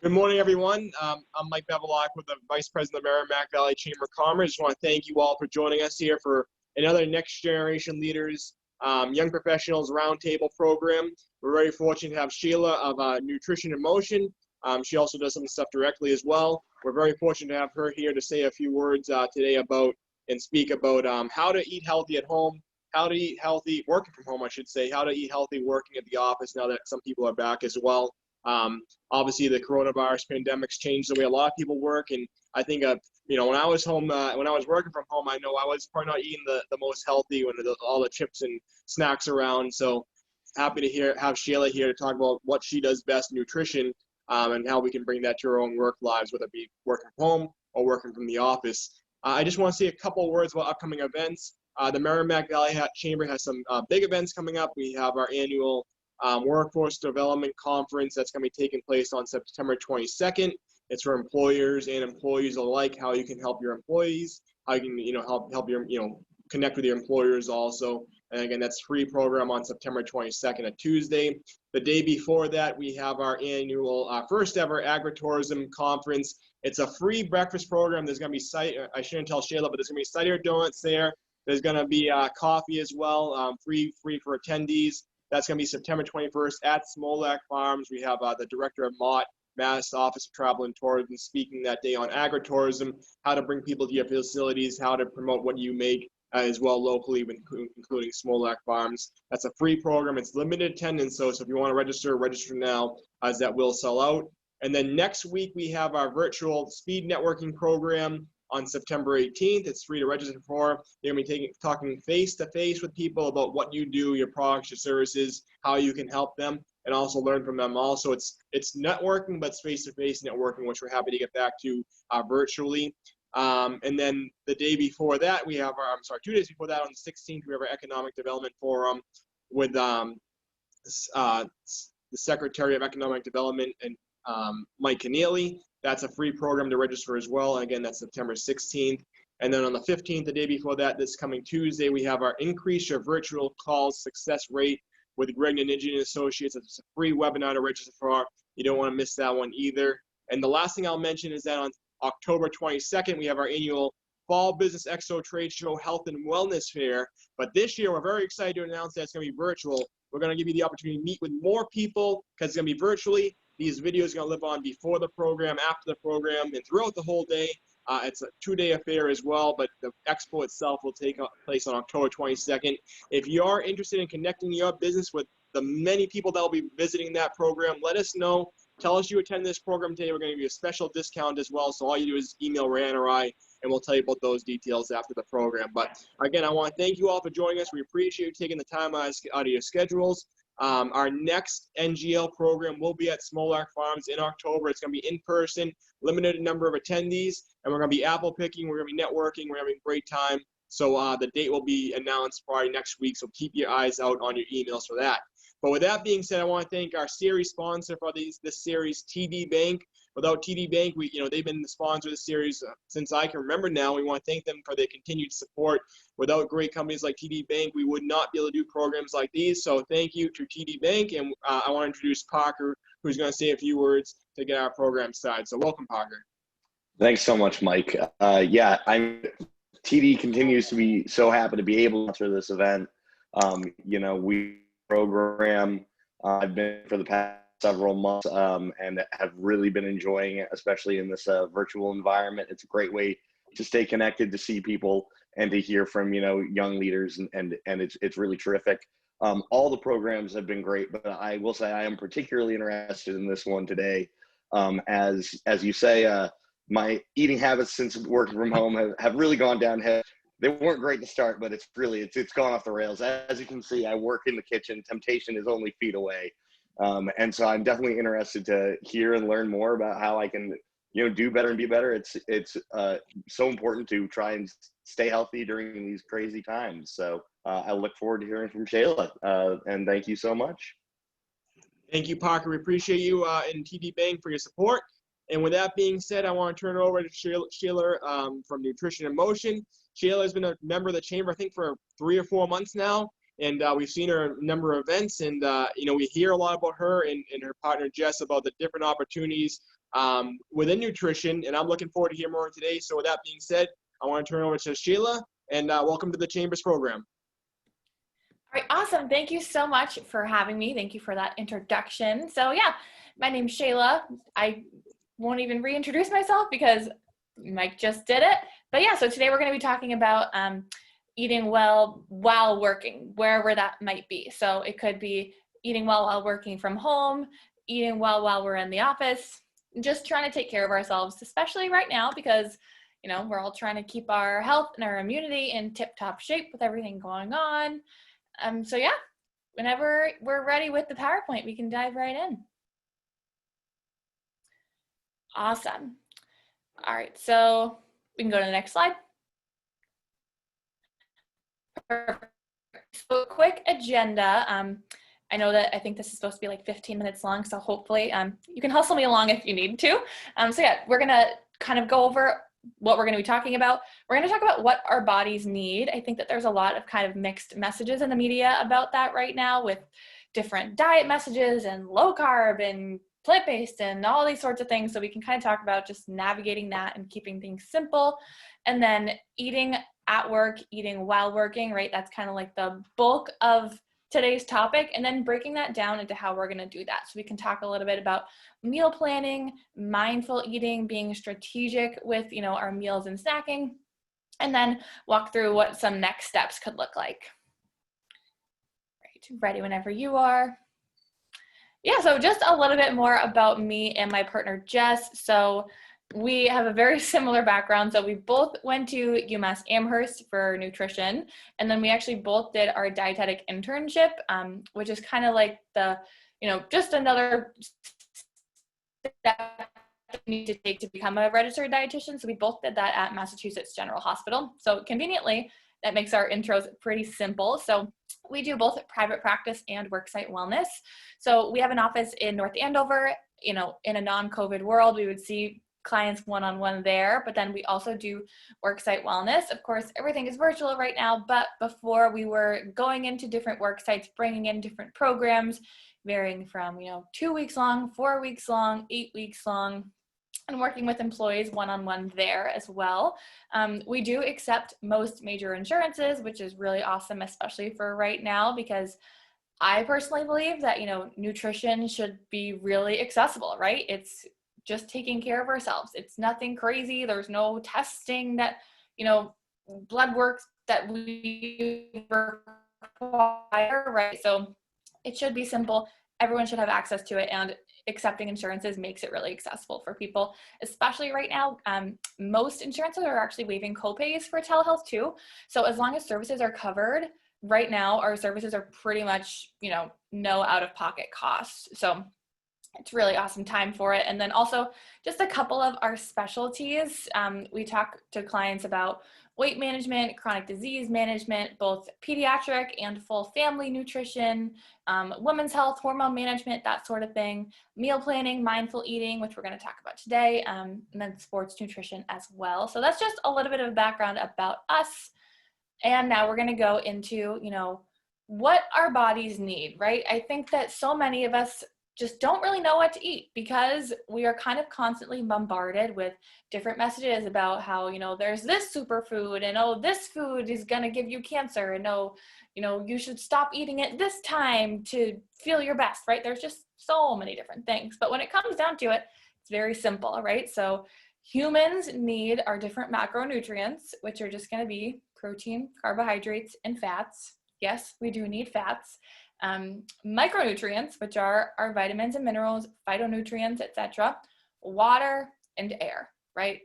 Good morning, everyone. I'm Mike Bevelak with the Vice President of the Merrimack Valley Chamber of Commerce. Just want to thank you all for joining us here for another Next Generation Leaders Young Professionals Roundtable program. We're very fortunate to have Shelagh of Nutrition in Motion. She also does some stuff directly as well. We're very fortunate to have her here to say a few words today about and speak about how to eat healthy at home, how to eat healthy working from home, I should say, how to eat healthy working at the office now that some people are back as well. Obviously, the coronavirus pandemic's changed the way a lot of people work, and I think, when I was home, when I was working from home, I know I was probably not eating the most healthy when all the chips and snacks around. So happy to have Shelagh here to talk about what she does best, nutrition, and how we can bring that to our own work lives, whether it be working from home or working from the office. I just want to say a couple of words about upcoming events. The Merrimack Valley Chamber has some big events coming up. We have our annual Workforce Development Conference that's going to be taking place on September 22nd. It's for employers and employees alike, how you can help your employees, how you can, help your, connect with your employers also. And again, that's free program on September 22nd, a Tuesday. The day before that, we have our annual first ever agritourism conference. It's a free breakfast program. There's going to be I shouldn't tell Shelagh, but there's going to be cider donuts there. There's going to be coffee as well, free for attendees. That's going to be September 21st at Shelagh Farms. We have the director of Mass Office of Travel and Tourism speaking that day on agritourism, how to bring people to your facilities, how to promote what you make as well locally, including Shelagh Farms. That's a free program. It's limited attendance, so if you want to register now, as that will sell out. And then next week, we have our virtual speed networking program on September 18th. It's free to register for. You're going to be talking face-to-face with people about what you do, your products, your services, how you can help them, and also learn from them. Also, it's networking, but it's face-to-face networking, which we're happy to get back to virtually. And then the day before that, we have 2 days before that, on the 16th, we have our Economic Development Forum with the Secretary of Economic Development and Mike Keneally. That's a free program to register as well. And again, that's September 16th. And then on the 15th, the day before that, this coming Tuesday, we have our Increase Your Virtual Calls Success Rate with Greg Ninigian and Associates. It's a free webinar to register for. You don't want to miss that one either. And the last thing I'll mention is that on October 22nd, we have our annual Fall Business Expo Trade Show Health and Wellness Fair. But this year, we're very excited to announce that it's going to be virtual. We're going to give you the opportunity to meet with more people because it's going to be virtually. These videos are going to live on before the program, after the program, and throughout the whole day. It's a 2-day affair as well, but the expo itself will take place on October 22nd. If you are interested in connecting your business with the many people that will be visiting that program, let us know. Tell us you attend this program today. We're going to give you a special discount as well. So all you do is email Ryan or I, and we'll tell you about those details after the program. But again, I want to thank you all for joining us. We appreciate you taking the time out of your schedules. Our next NGL program will be at Shelagh Farms in October. It's going to be in person, limited number of attendees, and we're going to be apple picking. We're going to be networking. We're having a great time. So the date will be announced probably next week. So keep your eyes out on your emails for that. But with that being said, I want to thank our series sponsor for this series, TD Bank. Without TD Bank, they've been the sponsor of the series since I can remember now. We want to thank them for their continued support. Without great companies like TD Bank, we would not be able to do programs like these. So thank you to TD Bank. And I want to introduce Parker, who's going to say a few words to get our program started. So welcome, Parker. Thanks so much, Mike. TD continues to be so happy to be able to answer this event. We program. I've been for the past several months and have really been enjoying it, especially in this virtual environment. It's a great way to stay connected, to see people, and to hear from young leaders, and it's really terrific. All the programs have been great, but I will say I am particularly interested in this one today. As you say, my eating habits since working from home have really gone downhill. They weren't great to start, but it's gone off the rails. As you can see, I work in the kitchen. Temptation is only feet away. And so I'm definitely interested to hear and learn more about how I can, do better and be better. It's so important to try and stay healthy during these crazy times. So I look forward to hearing from Shelagh, and thank you so much. Thank you, Parker. We appreciate you and TD Bank for your support. And with that being said, I want to turn it over to Shelagh from Nutrition in Motion. Shelagh has been a member of the chamber, I think, for 3 or 4 months now. and we've seen her at a number of events, and we hear a lot about her and her partner Jess about the different opportunities within nutrition, and I'm looking forward to hear more today. So with that being said, I want to turn it over to Shelagh, and welcome to the Chambers program. All right, awesome. Thank you so much for having me. Thank you for that introduction. So yeah, my name's Shelagh. I won't even reintroduce myself because Mike just did it. But yeah, so today we're going to be talking about eating well while working, wherever that might be. So it could be eating well while working from home, eating well while we're in the office, just trying to take care of ourselves, especially right now because, we're all trying to keep our health and our immunity in tip-top shape with everything going on. So yeah, whenever we're ready with the PowerPoint, we can dive right in. Awesome. All right, so we can go to the next slide. Perfect. So quick agenda. I think this is supposed to be like 15 minutes long, so hopefully you can hustle me along if you need to. So yeah, we're gonna kind of go over what we're going to be talking about. We're going to talk about what our bodies need. I think that there's a lot of kind of mixed messages in the media about that right now with different diet messages and low carb and plant-based and all these sorts of things. So we can kind of talk about just navigating that and keeping things simple. And then eating at work, eating while working, right? That's kind of like the bulk of today's topic, and then breaking that down into how we're going to do that. So we can talk a little bit about meal planning, mindful eating, being strategic with, our meals and snacking, and then walk through what some next steps could look like. Right, ready whenever you are. Yeah, so just a little bit more about me and my partner, Jess. So we have a very similar background. So we both went to UMass Amherst for nutrition, and then we actually both did our dietetic internship, which is kind of like the, just another step you need to take to become a registered dietitian. So we both did that at Massachusetts General Hospital. So conveniently, that makes our intros pretty simple. So we do both private practice and worksite wellness. So we have an office in North Andover. In a non-COVID world, we would see clients one-on-one there, but then we also do worksite wellness. Of course, everything is virtual right now, but before we were going into different work sites, bringing in different programs, varying from, 2 weeks long, 4 weeks long, 8 weeks long, and working with employees one-on-one there as well. We do accept most major insurances, which is really awesome, especially for right now, because I personally believe that, nutrition should be really accessible, right? It's just taking care of ourselves. It's nothing crazy. There's no testing that, blood work that we require, right? So it should be simple. Everyone should have access to it, and accepting insurances makes it really accessible for people, especially right now. Most insurances are actually waiving copays for telehealth too. So as long as services are covered, right now our services are pretty much, no out-of-pocket costs. So it's really awesome time for it. And then also just a couple of our specialties. We talk to clients about weight management, chronic disease management, both pediatric and full family nutrition, women's health, hormone management, that sort of thing, meal planning, mindful eating, which we're going to talk about today, and then sports nutrition as well. So that's just a little bit of background about us. And now we're going to go into, what our bodies need, right? I think that so many of us just don't really know what to eat because we are kind of constantly bombarded with different messages about how, there's this superfood and, oh, this food is going to give you cancer and, oh, you should stop eating it this time to feel your best, right? There's just so many different things. But when it comes down to it, it's very simple, right? So humans need our different macronutrients, which are just going to be protein, carbohydrates, and fats. Yes, we do need fats. Micronutrients, which are our vitamins and minerals, phytonutrients, etc., water, and air, right?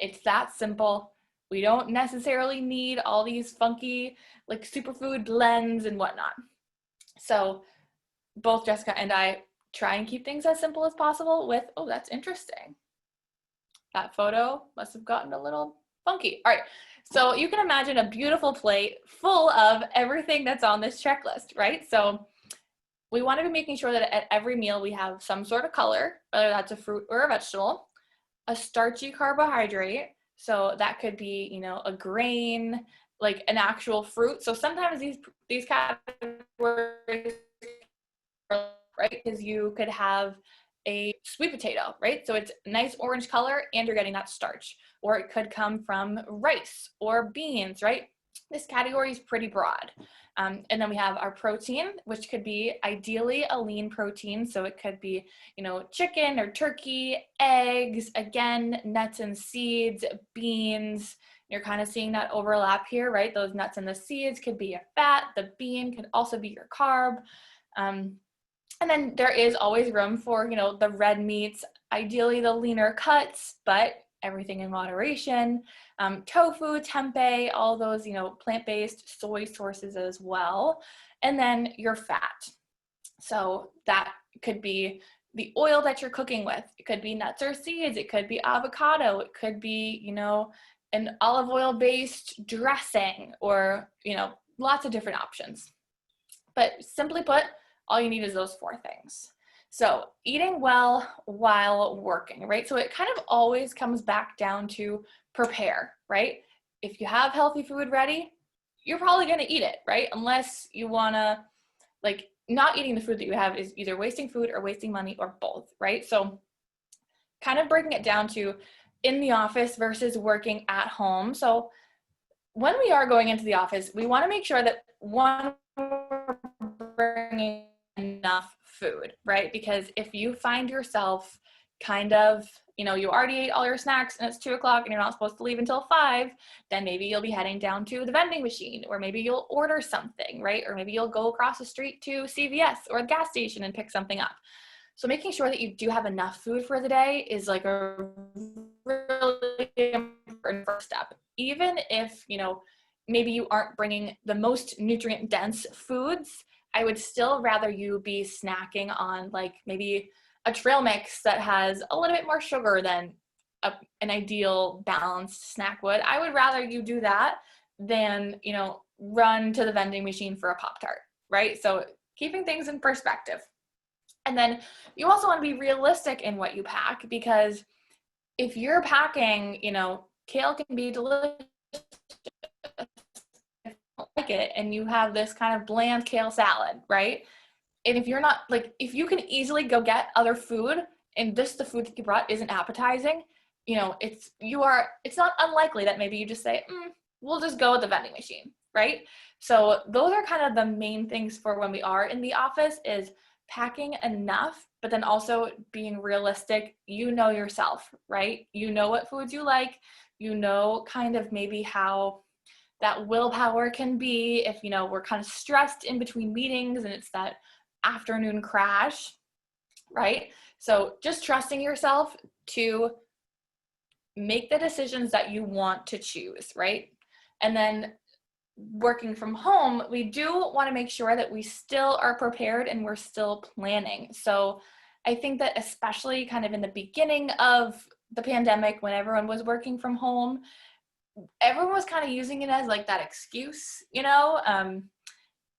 It's that simple. We don't necessarily need all these funky like superfood blends and whatnot. So both Jessica and I try and keep things as simple as possible with, oh, that's interesting. That photo must have gotten a little funky. All right. So you can imagine a beautiful plate full of everything that's on this checklist, right? So we want to be making sure that at every meal we have some sort of color, whether that's a fruit or a vegetable, a starchy carbohydrate. So that could be, a grain, like an actual fruit. So sometimes these categories, right, because you could have a sweet potato, right? So it's nice orange color and you're getting that starch. Or it could come from rice or beans, right? This category is pretty broad. And then we have our protein, which could be ideally a lean protein. So it could be, chicken or turkey, eggs, again, nuts and seeds, beans. You're kind of seeing that overlap here, right? Those nuts and the seeds could be your fat. The bean could also be your carb. And then there is always room for, the red meats, ideally the leaner cuts, but everything in moderation. Tofu, tempeh, all those, plant-based soy sources as well. And then your fat. So that could be the oil that you're cooking with. It could be nuts or seeds. It could be avocado. It could be, an olive oil-based dressing or, lots of different options. But simply put, all you need is those 4 things. So eating well while working, right? So it kind of always comes back down to prepare, right? If you have healthy food ready, you're probably going to eat it, right? Unless you want to, not eating the food that you have is either wasting food or wasting money or both, right? So kind of breaking it down to in the office versus working at home. So when we are going into the office, we want to make sure that one, we're bringing enough food, right? Because if you find yourself kind of, you already ate all your snacks and it's 2:00 and you're not supposed to leave until 5, then maybe you'll be heading down to the vending machine, or maybe you'll order something, right? Or maybe you'll go across the street to CVS or the gas station and pick something up. So making sure that you do have enough food for the day is like a really important first step. Even if, maybe you aren't bringing the most nutrient dense foods, I would still rather you be snacking on maybe a trail mix that has a little bit more sugar than an ideal balanced snack would. I would rather you do that than, run to the vending machine for a Pop-Tart, right? So keeping things in perspective. And then you also want to be realistic in what you pack, because if you're packing, kale can be delicious like it, and you have this kind of bland kale salad, right? And if you're not if you can easily go get other food and the food that you brought isn't appetizing, it's not unlikely that maybe you just say, we'll just go with the vending machine, right? So those are kind of the main things for when we are in the office, is packing enough, but then also being realistic. Yourself, right? What foods you like, kind of maybe how that willpower can be if, we're kind of stressed in between meetings and it's that afternoon crash, right? So just trusting yourself to make the decisions that you want to choose, right? And then working from home, we do want to make sure that we still are prepared and we're still planning. So I think that especially kind of in the beginning of the pandemic, when everyone was working from home, everyone was kind of using it as that excuse,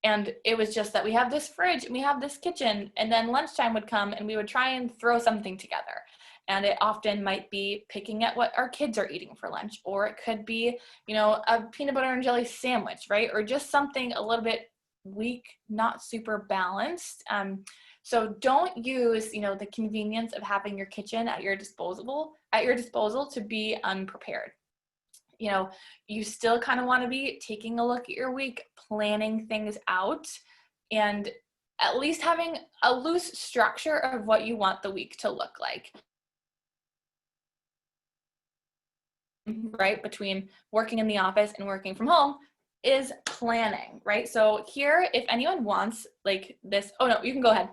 and it was just that we have this fridge and we have this kitchen, and then lunchtime would come and we would try and throw something together. And it often might be picking at what our kids are eating for lunch, or it could be, a peanut butter and jelly sandwich, right? Or just something a little bit weak, not super balanced. So don't use, the convenience of having your kitchen at your disposal to be unprepared. You still kind of want to be taking a look at your week, planning things out, and at least having a loose structure of what you want the week to look like. Right, between working in the office and working from home is planning, right? So here, if anyone wants this, oh no, you can go ahead.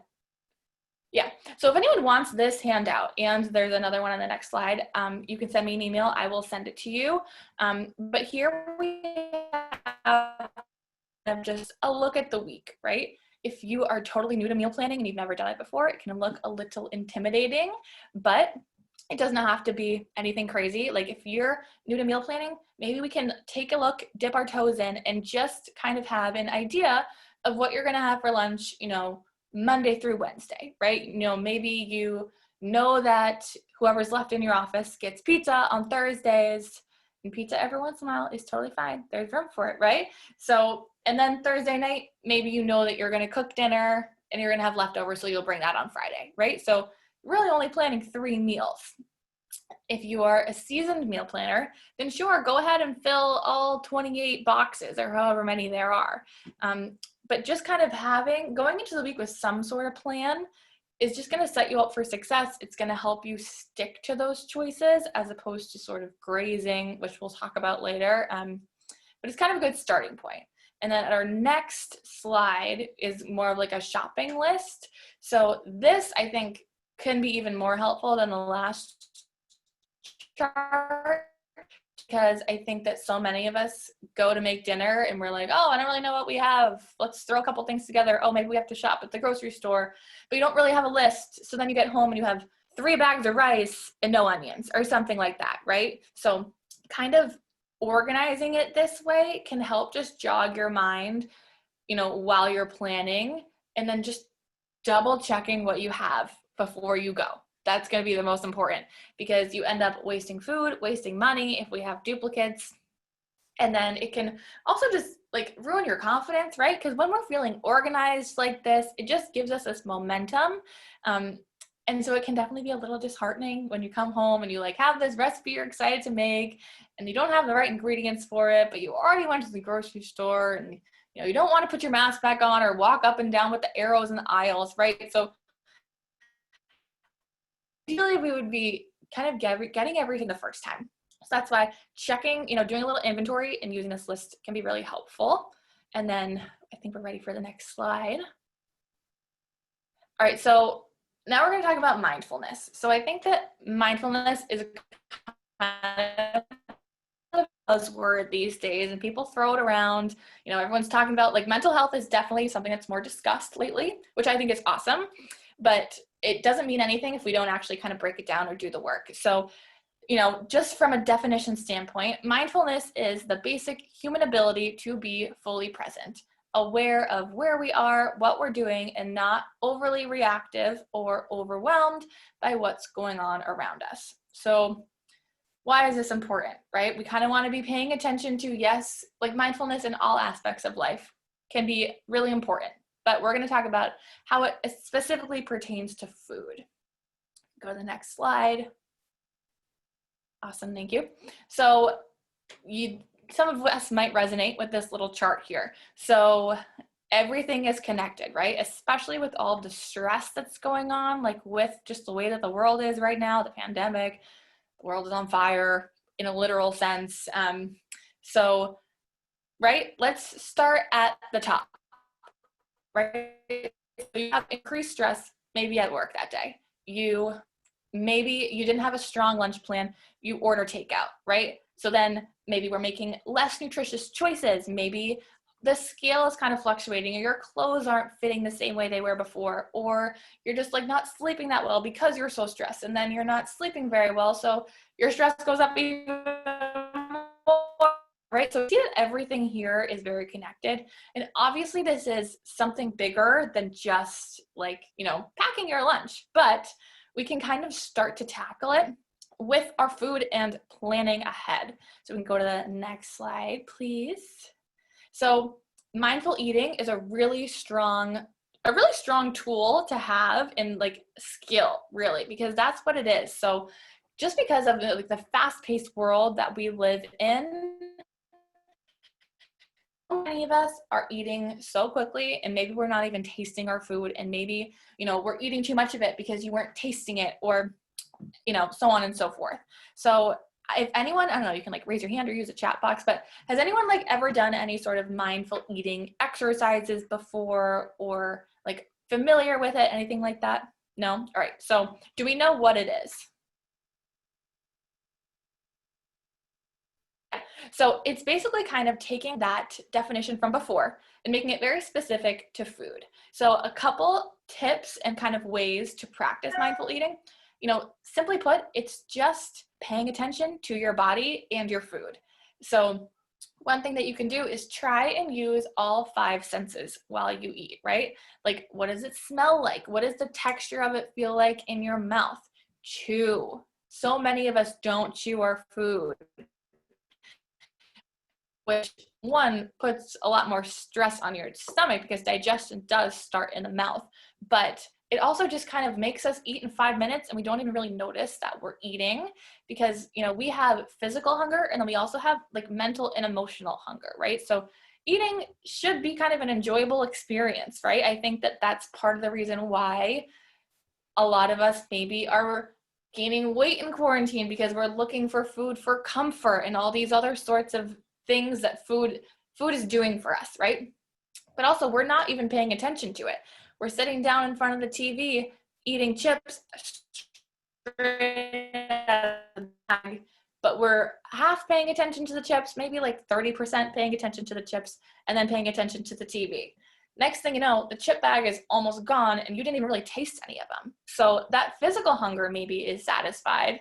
Yeah, so if anyone wants this handout, and there's another one on the next slide, you can send me an email, I will send it to you. But here we have just a look at the week, right? If you are totally new to meal planning and you've never done it before, it can look a little intimidating, but it does not have to be anything crazy. If you're new to meal planning, maybe we can take a look, dip our toes in, and just kind of have an idea of what you're gonna have for lunch, Monday through Wednesday, right? Maybe that whoever's left in your office gets pizza on Thursdays. And pizza every once in a while is totally fine. There's room for it, right? So, and then Thursday night, maybe you know that you're going to cook dinner and you're going to have leftovers, so you'll bring that on Friday, right? So really only planning 3 meals. If you are a seasoned meal planner, then sure, go ahead and fill all 28 boxes or however many there are. But just kind of going into the week with some sort of plan is just going to set you up for success. It's going to help you stick to those choices as opposed to sort of grazing, which we'll talk about later. But it's kind of a good starting point. And then our next slide is more of like a shopping list. So this, I think, can be even more helpful than the last chart, because I think that so many of us go to make dinner and we're like, oh, I don't really know what we have. Let's throw a couple things together. Oh, maybe we have to shop at the grocery store, but you don't really have a list. So then you get home and you have 3 bags of rice and no onions or something like that, right? So kind of organizing it this way can help just jog your mind, while you're planning, and then just double checking what you have before you go. That's going to be the most important, because you end up wasting food, wasting money if we have duplicates. And then it can also just like ruin your confidence, right? Because when we're feeling organized like this, it just gives us this momentum. And so it can definitely be a little disheartening when you come home and you like have this recipe you're excited to make and you don't have the right ingredients for it, but you already went to the grocery store and you don't want to put your mask back on or walk up and down with the arrows in the aisles, right? So ideally we would be kind of getting everything the first time. So that's why checking, doing a little inventory and using this list can be really helpful. And then I think we're ready for the next slide. All right, so now we're going to talk about mindfulness. So I think that mindfulness is kind of a buzzword these days, and people throw it around. Everyone's talking about like mental health is definitely something that's more discussed lately, which I think is awesome, but it doesn't mean anything if we don't actually kind of break it down or do the work. So, just from a definition standpoint, mindfulness is the basic human ability to be fully present, aware of where we are, what we're doing, and not overly reactive or overwhelmed by what's going on around us. So why is this important, right? We kind of want to be paying attention to, yes, like mindfulness in all aspects of life can be really important, but we're going to talk about how it specifically pertains to food. Go to the next slide. Awesome, thank you. So some of us might resonate with this little chart here. So everything is connected, right? Especially with all the stress that's going on, like with just the way that the world is right now, the pandemic, the world is on fire in a literal sense. So, right, let's start at the top, right? So you have increased stress maybe at work that day. Maybe you didn't have a strong lunch plan, you order takeout, right? So then maybe we're making less nutritious choices. Maybe the scale is kind of fluctuating, or your clothes aren't fitting the same way they were before, or you're just like not sleeping that well because you're so stressed, and then you're not sleeping very well, so your stress goes up even more, right? So see that everything here is very connected. And obviously this is something bigger than just like, packing your lunch, but we can kind of start to tackle it with our food and planning ahead. So we can go to the next slide, please. So mindful eating is a really strong tool to have in like skill, really, because that's what it is. So just because of the fast-paced world that we live in, many of us are eating so quickly, and maybe we're not even tasting our food, and maybe, we're eating too much of it because you weren't tasting it, or, so on and so forth. So if anyone, I don't know, you can like raise your hand or use a chat box, but has anyone like ever done any sort of mindful eating exercises before, or like familiar with it, anything like that? No? All right. So do we know what it is? So it's basically kind of taking that definition from before and making it very specific to food. So a couple tips and kind of ways to practice mindful eating. Simply put, it's just paying attention to your body and your food. So one thing that you can do is try and use all 5 senses while you eat, right? Like, what does it smell like? What does the texture of it feel like in your mouth? Chew. So many of us don't chew our food. which one puts a lot more stress on your stomach because digestion does start in the mouth, but it also just kind of makes us eat in 5 minutes and we don't even really notice that we're eating because, you know, we have physical hunger and then we also have like mental and emotional hunger, right? So eating should be kind of an enjoyable experience, right? I think that that's part of the reason why a lot of us maybe are gaining weight in quarantine because we're looking for food for comfort and all these other sorts of things that food is doing for us, right? But also we're not even paying attention to it. We're sitting down in front of the TV eating chips, but we're half paying attention to the chips, maybe like 30% paying attention to the chips, and then paying attention to the TV. Next thing you know, the chip bag is almost gone and you didn't even really taste any of them. So that physical hunger maybe is satisfied.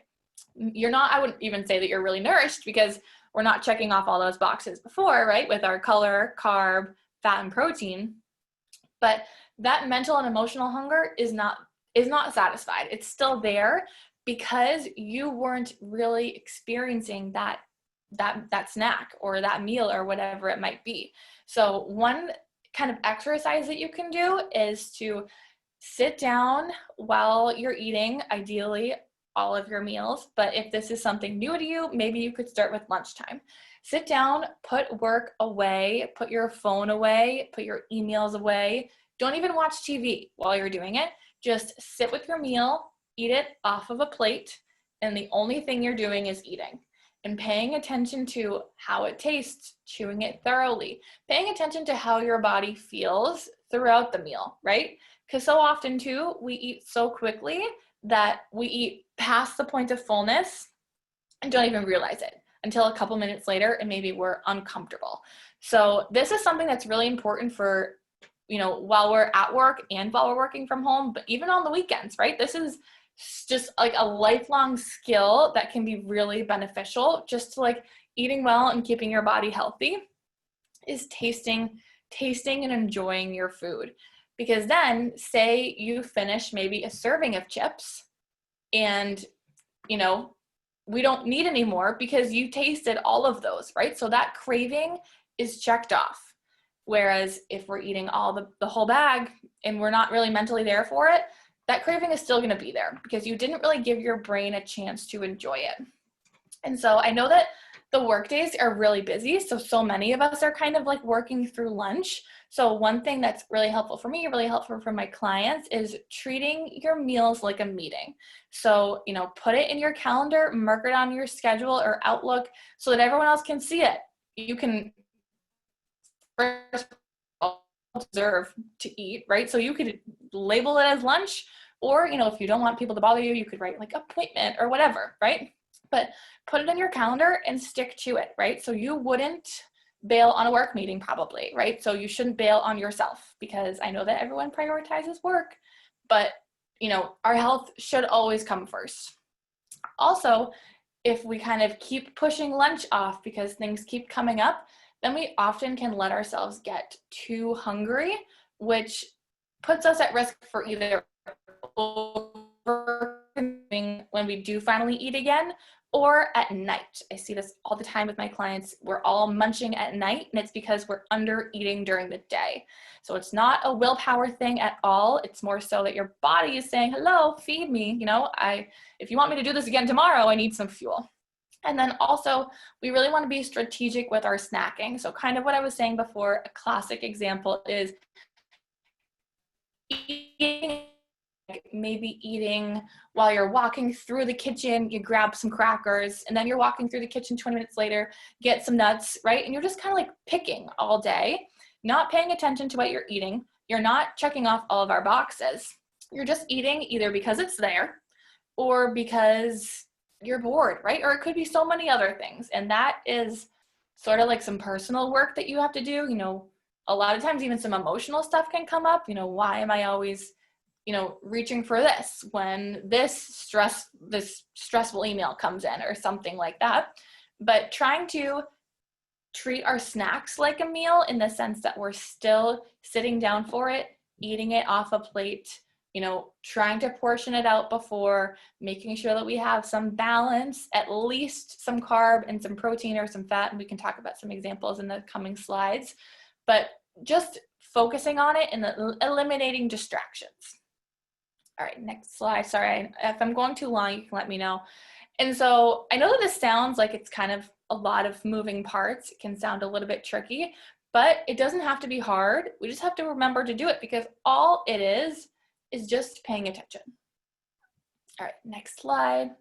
I wouldn't even say that you're really nourished because we're not checking off all those boxes before, right? With our color, carb, fat, and protein. But that mental and emotional hunger is not satisfied. It's still there because you weren't really experiencing that snack or that meal or whatever it might be. So one kind of exercise that you can do is to sit down while you're eating, ideally all of your meals. But if this is something new to you, maybe you could start with lunchtime. Sit down, put work away, put your phone away, put your emails away. Don't even watch TV while you're doing it. Just sit with your meal, eat it off of a plate, and the only thing you're doing is eating and paying attention to how it tastes, chewing it thoroughly, paying attention to how your body feels throughout the meal, right? Because so often too, we eat so quickly that we eat past the point of fullness and don't even realize it until a couple minutes later and maybe we're uncomfortable. So this is something that's really important for, you know, while we're at work and while we're working from home, but even on the weekends, right? This is just like a lifelong skill that can be really beneficial, just to like eating well and keeping your body healthy is tasting and enjoying your food. Because then say you finish maybe a serving of chips and, you know, we don't need any more because you tasted all of those, right? So that craving is checked off. Whereas if we're eating all the whole bag and we're not really mentally there for it, that craving is still going to be there because you didn't really give your brain a chance to enjoy it. And so I know that the work days are really busy. So many of us are kind of like working through lunch. So one thing that's really helpful for me, really helpful for my clients is treating your meals like a meeting. So, you know, put it in your calendar, mark it on your schedule or Outlook so that everyone else can see it. You can observe to eat, right? So you could label it as lunch, or, you know, if you don't want people to bother you, you could write like appointment or whatever, right? But put it in your calendar and stick to it, right? So you wouldn't bail on a work meeting probably, right? So you shouldn't bail on yourself because I know that everyone prioritizes work, but, you know, our health should always come first. Also, if we kind of keep pushing lunch off because things keep coming up, then we often can let ourselves get too hungry, which puts us at risk for either overconsuming when we do finally eat again, or at night. I see this all the time with my clients. We're all munching at night, and it's because we're under eating during the day. So it's not a willpower thing at all. It's more so that your body is saying, hello, feed me. You know, if you want me to do this again tomorrow, I need some fuel. And then also, we really want to be strategic with our snacking. So kind of what I was saying before, a classic example is maybe eating while you're walking through the kitchen, you grab some crackers, and then you're walking through the kitchen 20 minutes later, get some nuts, right? And you're just kind of like picking all day, not paying attention to what you're eating. You're not checking off all of our boxes. You're just eating either because it's there or because you're bored, right? Or it could be so many other things. And that is sort of like some personal work that you have to do. You know, a lot of times even some emotional stuff can come up. You know, why am I always, you know, reaching for this when this stressful email comes in or something like that. But trying to treat our snacks like a meal in the sense that we're still sitting down for it, eating it off a plate, you know, trying to portion it out before, making sure that we have some balance, at least some carb and some protein or some fat, and we can talk about some examples in the coming slides, but just focusing on it and eliminating distractions. All right, next slide. Sorry, if I'm going too long, you can let me know. And so I know that this sounds like it's kind of a lot of moving parts. It can sound a little bit tricky, but it doesn't have to be hard. We just have to remember to do it, because all it is just paying attention. All right, next slide.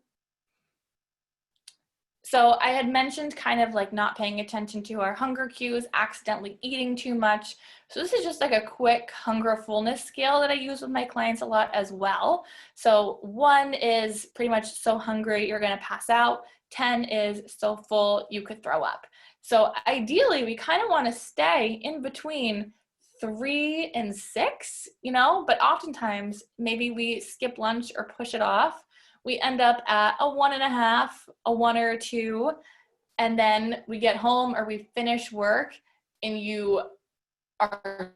So I had mentioned kind of like not paying attention to our hunger cues, accidentally eating too much. So this is just like a quick hunger fullness scale that I use with my clients a lot as well. So 1 is pretty much so hungry you're gonna pass out. 10 is so full you could throw up. So ideally we kind of want to stay in between 3 and 6, you know, but oftentimes maybe we skip lunch or push it off. We end up at a 1.5, a 1 or a 2, and then we get home or we finish work and you are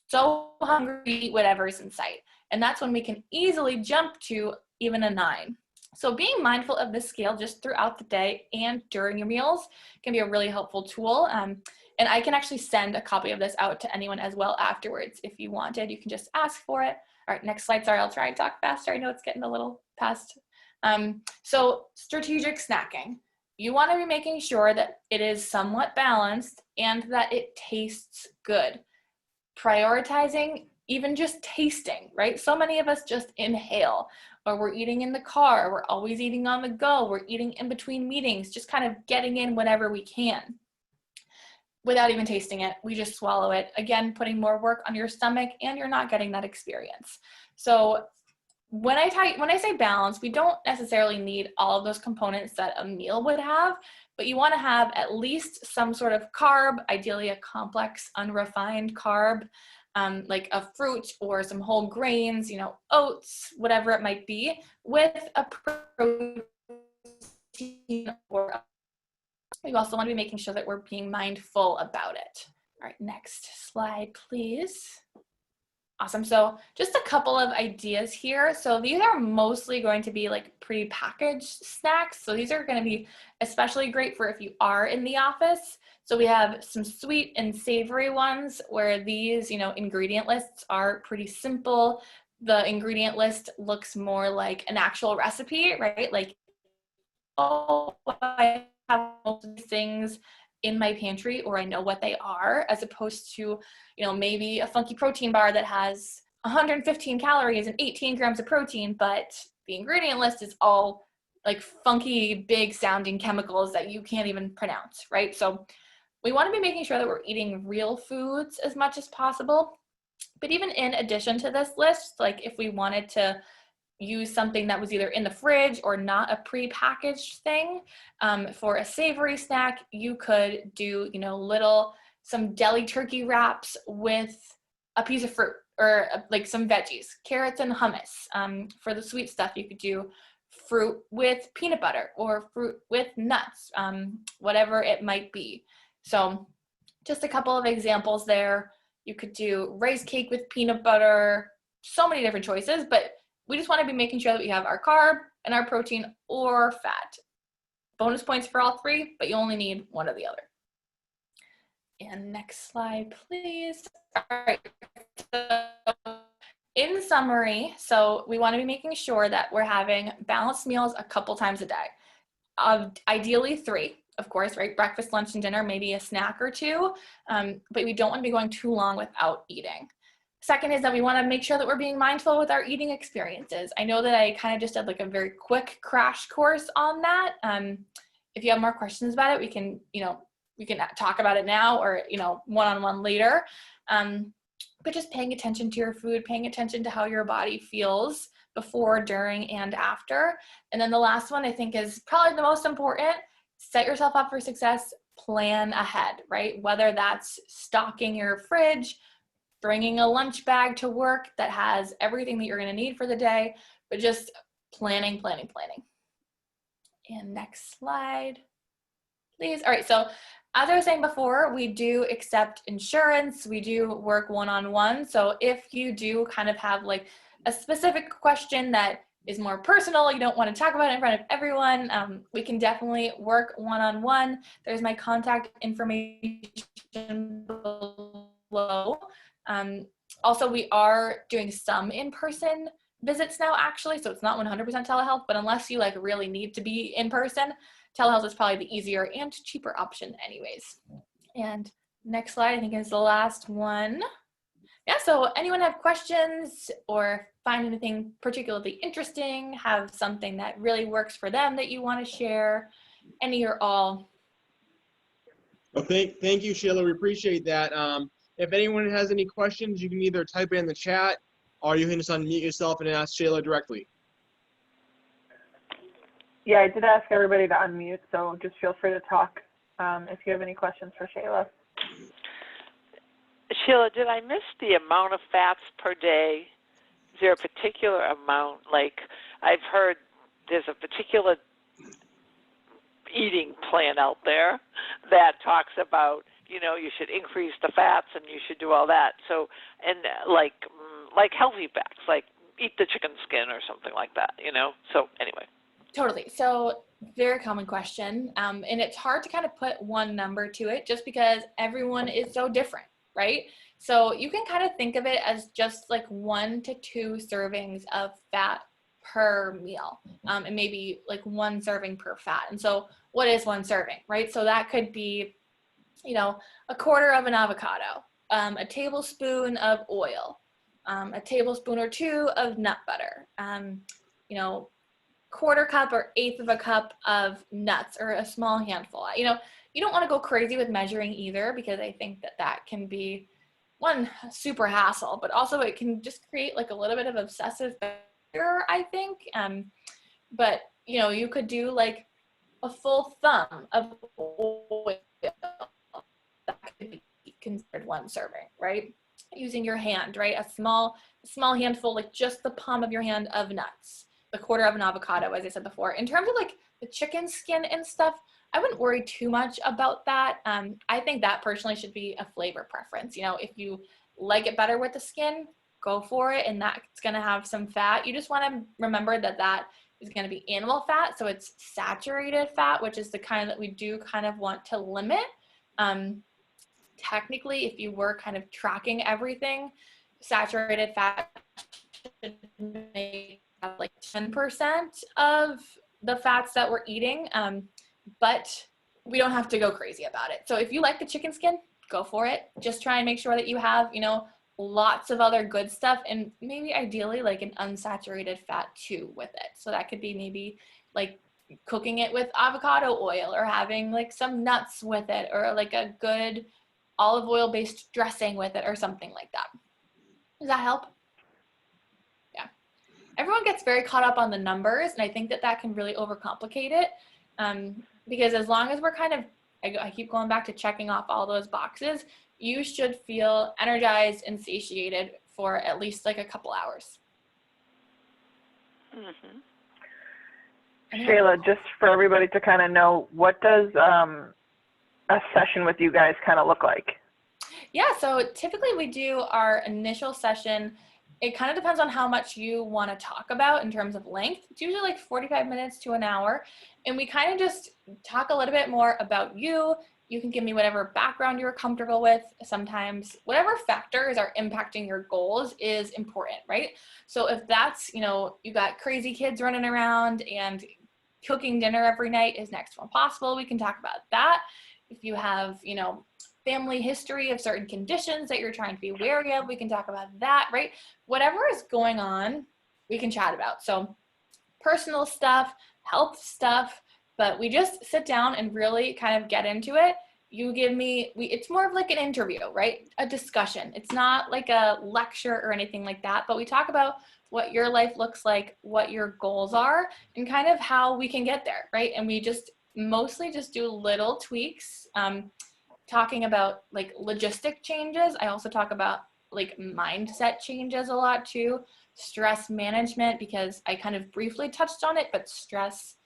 so hungry to eat whatever's in sight. And that's when we can easily jump to even a 9. So being mindful of this scale just throughout the day and during your meals can be a really helpful tool. And I can actually send a copy of this out to anyone as well afterwards if you wanted. You can just ask for it. All right, next slide. Sorry, I'll try and talk faster. I know it's getting a little past. So strategic snacking. You want to be making sure that it is somewhat balanced and that it tastes good. Prioritizing even just tasting, right? So many of us just inhale, or we're eating in the car, we're always eating on the go, we're eating in between meetings, just kind of getting in whatever we can. Without even tasting it, we just swallow it. Again, putting more work on your stomach, and you're not getting that experience. So when I say balance, we don't necessarily need all of those components that a meal would have, but you want to have at least some sort of carb, ideally a complex, unrefined carb, like a fruit or some whole grains, you know, oats, whatever it might be, with a protein or we also want to be making sure that we're being mindful about it. All right, next slide, please. Awesome. So just a couple of ideas here. So these are mostly going to be like pre-packaged snacks. So these are going to be especially great for if you are in the office. So we have some sweet and savory ones where these, you know, ingredient lists are pretty simple. The ingredient list looks more like an actual recipe, right? Like, oh, I have most of these things in my pantry, or I know what they are, as opposed to, you know, maybe a funky protein bar that has 115 calories and 18 grams of protein, but the ingredient list is all like funky, big sounding chemicals that you can't even pronounce, right? So we want to be making sure that we're eating real foods as much as possible. But even in addition to this list, like if we wanted to use something that was either in the fridge or not a pre-packaged thing, for a savory snack, you could do, you know, some deli turkey wraps with a piece of fruit or like some veggies, carrots and hummus. For the sweet stuff, you could do fruit with peanut butter or fruit with nuts, whatever it might be. So just a couple of examples there. You could do rice cake with peanut butter, so many different choices, but we just want to be making sure that we have our carb and our protein or fat. Bonus points for all 3, but you only need one or the other. And next slide, please. All right. So in summary, so we want to be making sure that we're having balanced meals a couple times a day. Ideally 3, of course, right? Breakfast, lunch, and dinner, maybe a snack or 2, but we don't want to be going too long without eating. Second is that we want to make sure that we're being mindful with our eating experiences. I know that I kind of just did like a very quick crash course on that. If you have more questions about it, we can talk about it now or, you know, one-on-one later. But just paying attention to your food, paying attention to how your body feels before, during, and after. And then the last one I think is probably the most important. Set yourself up for success, plan ahead, right? Whether that's stocking your fridge, bringing a lunch bag to work that has everything that you're going to need for the day, but just planning. And next slide, please. All right, so as I was saying before, we do accept insurance. We do work one-on-one. So if you do kind of have like a specific question that is more personal, you don't want to talk about it in front of everyone, we can definitely work one-on-one. There's my contact information below. Also, we are doing some in-person visits now, actually, so it's not 100% telehealth, but unless you like really need to be in person, telehealth is probably the easier and cheaper option anyways. And next slide, I think, is the last one. Yeah, so anyone have questions or find anything particularly interesting, have something that really works for them that you want to share, any or all? Well, thank you, Sheila. We appreciate that. If anyone has any questions, you can either type it in the chat or you can just unmute yourself and ask Sheila directly. Yeah, I did ask everybody to unmute, so just feel free to talk if you have any questions for Sheila. Sheila, did I miss the amount of fats per day? Is there a particular amount? Like, I've heard there's a particular eating plan out there that talks about, you know, you should increase the fats and you should do all that. So, and like healthy fats, like eat the chicken skin or something like that, you know? So anyway. Totally. So very common question. And it's hard to kind of put one number to it just because everyone is so different, right? So you can kind of think of it as just like 1 to 2 servings of fat per meal, and maybe like 1 serving per fat. And so what is 1 serving, right? So that could be, you know, a quarter of an avocado, a tablespoon of oil, a tablespoon or 2 of nut butter, you know, quarter cup or 1/8 of a cup of nuts, or a small handful. You know, you don't want to go crazy with measuring either, because I think that that can be one, super hassle, but also it can just create like a little bit of obsessive behavior, I think. But you know, you could do like a full thumb of oil. That could be considered 1 serving, right? Using your hand, right? A small handful, like just the palm of your hand of nuts, the quarter of an avocado, as I said before. In terms of like the chicken skin and stuff, I wouldn't worry too much about that. I think that personally should be a flavor preference. You know, if you like it better with the skin, go for it, and that's going to have some fat. You just want to remember that that is going to be animal fat, so it's saturated fat, which is the kind that we do kind of want to limit. Technically, if you were kind of tracking everything, saturated fat should make up like 10% of the fats that we're eating, but we don't have to go crazy about it. So if you like the chicken skin, go for it. Just try and make sure that you have, you know, lots of other good stuff, and maybe ideally like an unsaturated fat too with it. So that could be maybe like cooking it with avocado oil, or having like some nuts with it, or like a good olive oil based dressing with it, or something like that. Does that help? Yeah. Everyone gets very caught up on the numbers, and I think that that can really overcomplicate it. Because as long as we're kind of, I keep going back to checking off all those boxes, you should feel energized and satiated for at least like a couple hours. Mm-hmm. Sheila, just for everybody to kind of know, what does a session with you guys kind of look like? Yeah, so typically we do our initial session. It kind of depends on how much you want to talk about in terms of length. It's usually like 45 minutes to an hour. And we kind of just talk a little bit more about you. You can give me whatever background you're comfortable with. Sometimes whatever factors are impacting your goals is important, right? So if that's, you know, you got crazy kids running around and cooking dinner every night is next to impossible, we can talk about that. If you have, you know, family history of certain conditions that you're trying to be wary of, we can talk about that, right? Whatever is going on, we can chat about. So personal stuff, health stuff, but we just sit down and really kind of get into it. You give me, it's more of like an interview, right? A discussion. It's not like a lecture or anything like that, but we talk about what your life looks like, what your goals are, and kind of how we can get there, right? And we just mostly just do little tweaks, talking about like logistic changes. I also talk about like mindset changes a lot too, stress management, because I kind of briefly touched on it, but stress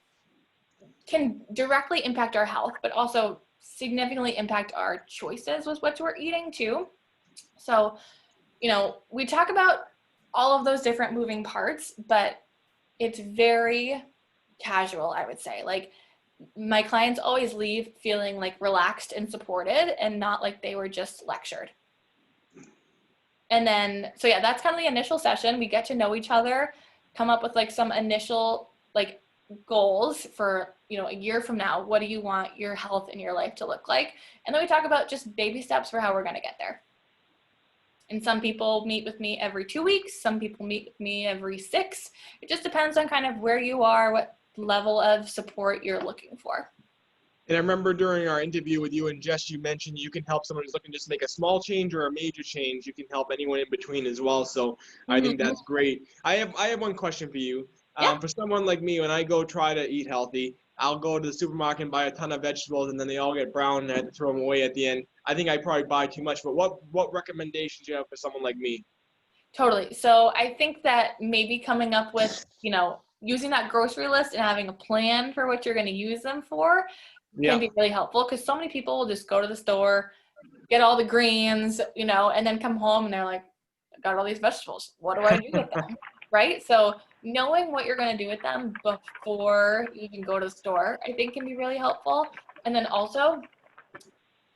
can directly impact our health, but also significantly impact our choices with what we're eating too. So, we talk about all of those different moving parts, but it's very casual, I would say. Like, my clients always leave feeling like relaxed and supported and not like they were just lectured. And then, so yeah, that's kind of the initial session. We get to know each other, come up with like some initial like goals for, a year from now. What do you want your health and your life to look like? And then we talk about just baby steps for how we're going to get there. And some people meet with me every 2 weeks. Some people meet with me every 6. It just depends on kind of where you are, what level of support you're looking for. And I remember during our interview with you and Jess, you mentioned you can help someone who's looking to just make a small change or a major change. You can help anyone in between as well. So I think that's great. I have one question for you. For someone like me, when I go try to eat healthy, I'll go to the supermarket and buy a ton of vegetables, and then they all get brown, and I have to throw them away at the end. I think I probably buy too much. But what recommendations do you have for someone like me? Totally. So I think that maybe coming up with, using that grocery list and having a plan for what you're going to use them for can be really helpful, because so many people will just go to the store, get all the greens, and then come home and they're like, I got all these vegetables. What do I do with them? Right? So knowing what you're going to do with them before you even go to the store, I think can be really helpful. And then also,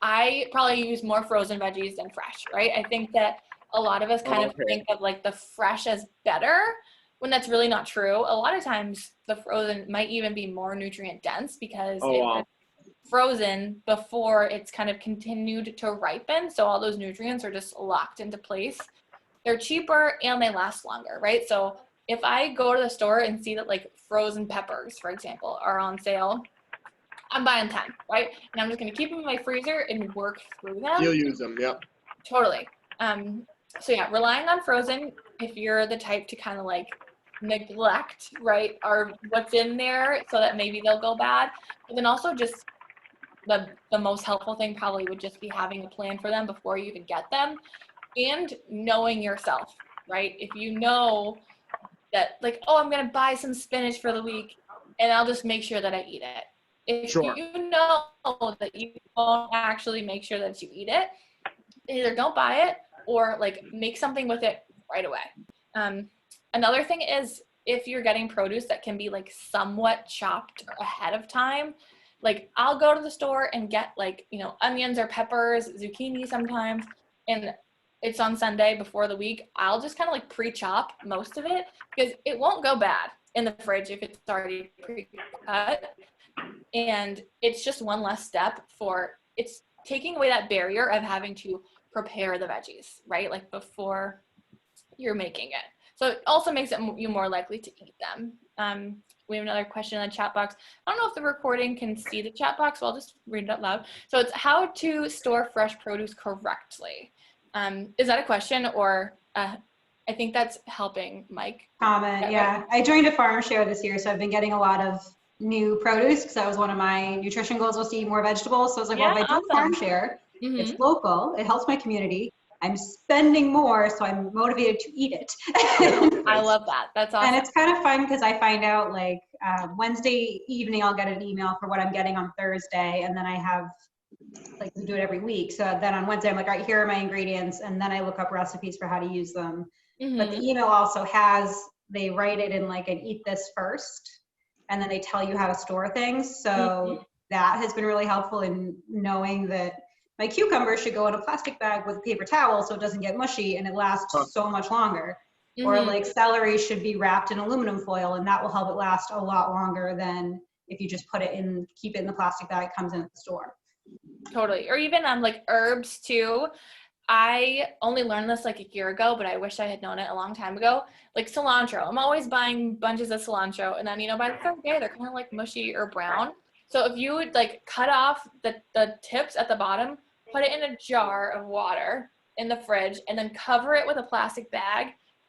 I probably use more frozen veggies than fresh, right? I think that a lot of us kind of think of like the fresh as better, when that's really not true. A lot of times the frozen might even be more nutrient dense because it's frozen before it's kind of continued to ripen. So all those nutrients are just locked into place. They're cheaper and they last longer, right? So if I go to the store and see that like frozen peppers, for example, are on sale, I'm buying 10, right? And I'm just going to keep them in my freezer and work through them. You'll use them, yep. Totally. So yeah, relying on frozen, if you're the type to kind of like neglect, right, or what's in there so that maybe they'll go bad. But then also just the most helpful thing probably would just be having a plan for them before you even get them, and knowing yourself, right? If you know that like, oh, I'm going to buy some spinach for the week and I'll just make sure that I eat it. If you know that you won't actually make sure that you eat it, either don't buy it or like make something with it right away. Another thing is, if you're getting produce that can be like somewhat chopped ahead of time, like I'll go to the store and get like, onions or peppers, zucchini sometimes, and it's on Sunday before the week. I'll just kind of like pre-chop most of it because it won't go bad in the fridge if it's already pre-cut. And it's just one less step it's taking away that barrier of having to prepare the veggies, right? Like before you're making it. So it also makes you more likely to eat them. We have another question in the chat box. I don't know if the recording can see the chat box, so I'll just read it out loud. So it's how to store fresh produce correctly. Is that a question, or I think that's helping Mike? Comment, yeah. I joined a farm share this year, so I've been getting a lot of new produce because that was one of my nutrition goals, was to eat more vegetables. So I was like, well, if I do a farm share, it's local, it helps my community. I'm spending more, so I'm motivated to eat it. I love that. That's awesome. And it's kind of fun because I find out like Wednesday evening, I'll get an email for what I'm getting on Thursday. And then I have, like, we do it every week. So then on Wednesday, I'm like, all right, here are my ingredients. And then I look up recipes for how to use them. But the email also they write it in like an eat this first, and then they tell you how to store things. So that has been really helpful in knowing that my cucumber should go in a plastic bag with a paper towel so it doesn't get mushy and it lasts so much longer. Or like celery should be wrapped in aluminum foil, and that will help it last a lot longer than if you just keep it in the plastic bag it comes in at the store. Totally. Or even like herbs too. I only learned this like a year ago, but I wish I had known it a long time ago. Like cilantro. I'm always buying bunches of cilantro, and then, by the third day, they're kind of like mushy or brown. So if you would like cut off the tips at the bottom, put it in a jar of water in the fridge, and then cover it with a plastic bag,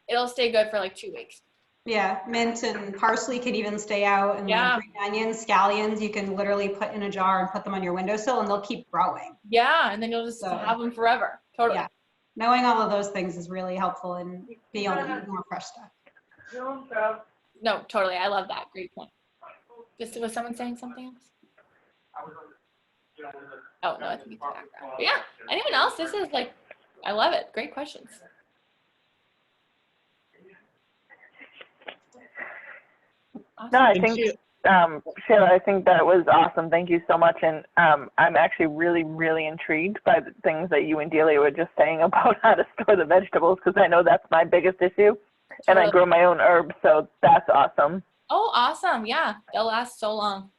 it'll stay good for like 2 weeks. Yeah, mint and parsley can even stay out, and like green onions, scallions, you can literally put in a jar and put them on your windowsill and they'll keep growing. Yeah, and then you'll just have them forever. Totally. Yeah. Knowing all of those things is really helpful in being able to eat more fresh stuff. No, totally. I love that. Great point. Was someone saying something else? Oh, no, I think it's background. But yeah, anyone else? This is like, I love it. Great questions. Awesome. No, I And think, Sheila, Shelagh, I think that was awesome. Thank you so much. And I'm actually really, really intrigued by the things that you and Delia were just saying about how to store the vegetables, because I know that's my biggest issue. And I Totally. grow my own herbs, so that's awesome. Oh, awesome. Yeah, they'll last so long.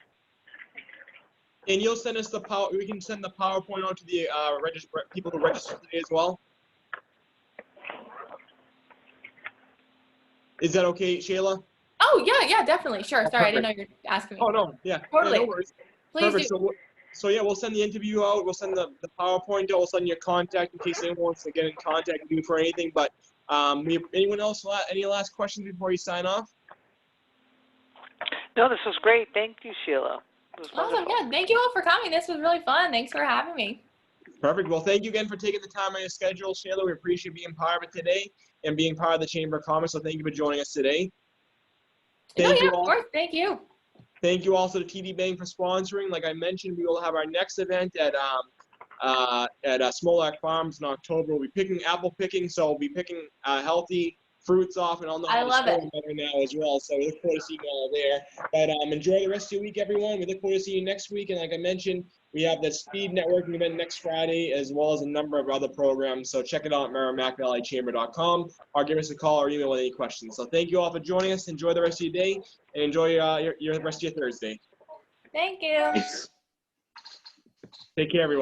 and you'll send us we can send the PowerPoint out to the people who register today as well. Is that okay, Shayla? Oh, yeah, definitely. Sure. Oh, Sorry, I didn't know perfect. you were asking me. Oh, no, yeah. Totally. Yeah, no worries. Please Perfect. do. So yeah, we'll send the interview out. We'll send the PowerPoint out. We'll send your contact in case anyone wants to get in contact with you for anything. But anyone else, any last questions before you sign off? No, this was great. Thank you, Sheila. It was Awesome. wonderful. Yeah, thank you all for coming. This was really fun. Thanks for having me. Perfect. Well, thank you again for taking the time on your schedule, Shayla. We appreciate being part of it today and being part of the Chamber of Commerce. So thank you for joining us today. Thank you Of all. course. Thank you. Thank you also to TD Bank for sponsoring. Like I mentioned, we will have our next event at Smollack Farms in October. We'll be picking apple picking, so we'll be picking healthy fruits off, and I'll know how to love store it. them better now as well. So we look forward to seeing you all there. But enjoy the rest of your week, everyone. We look forward to seeing you next week. And like I mentioned, we have the speed networking event next Friday, as well as a number of other programs. So check it out at merrimackvalleychamber.com, or give us a call or email with any questions. So thank you all for joining us. Enjoy the rest of your day, and enjoy your rest of your Thursday. Thank you. Nice. Take care, everyone.